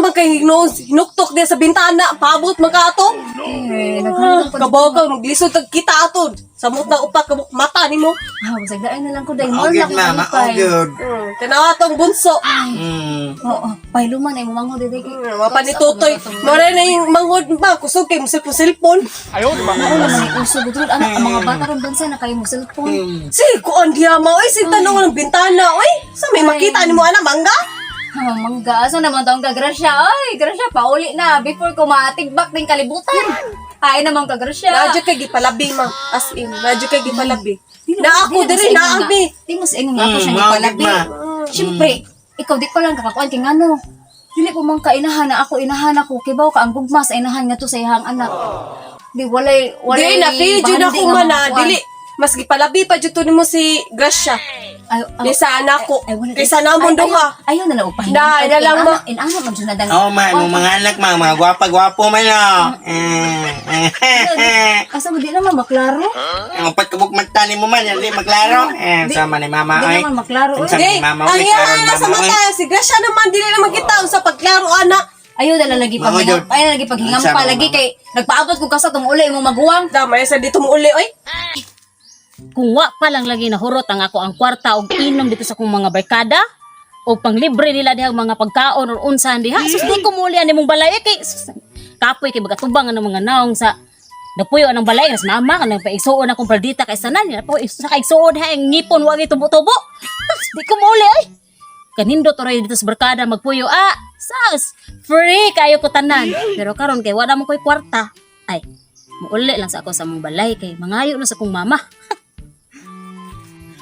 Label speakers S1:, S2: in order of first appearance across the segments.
S1: naman kay hinuktok din sa bintana, paabot man ka ato. Kabaw maglisod kag kita ato. Samot na upat kabuk mata nimo.
S2: Masagdaan na lang ko dahil
S3: Oh,
S2: more
S3: good,
S2: na
S3: mama.
S2: ko
S3: Oh, good.
S1: Tanawa tong bunso.
S2: Oo, pailuman ay mamangho dede.
S1: Mapanitutoy. Mara na yung mangod ba kusog kay mo cellphone.
S2: Ako naman yung uso budrod anak ang mga bata ron bansa na kayo mo cellphone.
S1: Si kuan diha ma oy sin tanong ng bintana oy. Sa may makita nimo ana mangga?
S2: Mangga, asa naman taong kagrasya? Ay, grasya, pauli na. Before ko matigbak din kalibutan. Ay naman kagrasya.
S1: Radyo kay gipalabi ma. As in, radyo kay gipalabi. Na ako diri na abi.
S2: Di mo sa ingon nga ako siya gipalabi. Siyempre, ikaw di ko lang kakakuan kay ngano. Dili ko man kainahan na ako, inahan ako. Kibaw ka ang gugma sa inahan nga to sa ihang anak. Di walay
S1: Dili na video na ko man na dili. Mas gipalabi pa jud to nimo si Gracia. Lisa anak ko. Lisa na mo duha.
S2: Ayaw na lang upahin.
S1: Dai na lang ma.
S2: Inahan man jud na dang.
S3: Oh, mga anak, mga gwapa-gwapo man, oh.
S2: Asa mo di naman maklaro?
S3: Ang upat kabuk magtani mo man, hindi maklaro. Sama ni mama,
S2: Di
S3: ay.
S2: naman maklaro.
S3: Unsa
S1: Di,
S3: ni mama,
S1: ang
S3: uy,
S1: iya
S3: karon,
S1: na sa
S3: mama, uy.
S1: mata si Gracia naman dili naman kita sa pagklaro anak.
S2: Ayaw na lagi pag
S3: Mahudod.
S2: ayaw lagi paghingam
S3: Unsa
S2: pa
S3: mo,
S2: lagi
S3: mama?
S2: kay nagpaabot ko kasa tong uli imong maguwang.
S1: Damay sa dito mo uli oy.
S4: Kung wa pa lang lagi nahurot ang ako ang kwarta og inom dito sa akong mga barkada o panglibre nila diha og mga pagkaon or unsahan diha sus di ko muli ani mong balay kay sus, kapoy kay bagatubang ang mga naong sa napuyo ng balay nas mama kanang paigsuon akong paldita kay sanan niya po sa kaigsuon ha ang ngipon wa gi tubo-tubo sus di ko muli ay kanindo to ray dito sa barkada magpuyo sas free kayo ko tanan pero karon kay wala mo koy kwarta ay muuli lang sa ako sa mong balay kay mangayo na sa kong mama.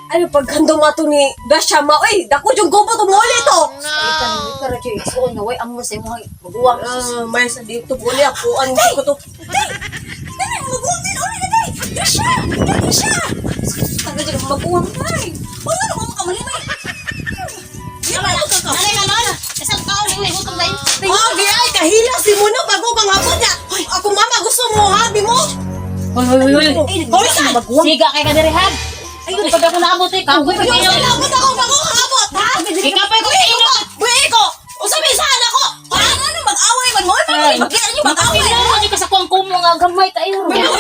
S1: Ano pagkandong ato ni Gracia ma oy, dako jud gubo to mo uli to.
S2: Ika ra jud isuon nga way amo sa imong maguwang.
S1: May sa dito mo uli ako an ko to.
S2: Dali mo maguwang uli na dai. Grasya, grasya. Taga jud maguwang ay. Wala na mo kamalimay. Isang kaon ni hutong dai.
S1: Oh, di ay kahila si mo no bago bang hapon niya. Ako mama gusto mo habi mo.
S4: Hoy.
S1: Hoy sa
S4: Siga kay kadirihan. Ayun, pag ako naabot eh, kagoy pa kayo.
S1: Labot ako bago habot ha.
S4: Ikaw pa ko ino.
S1: Buhi ko. Usabi sa anak ko. Ano mag-away man mo? Magkira niyo mag-away.
S4: Pila mo di ka sa kuwang kumo nga gamay kayo.
S1: Pero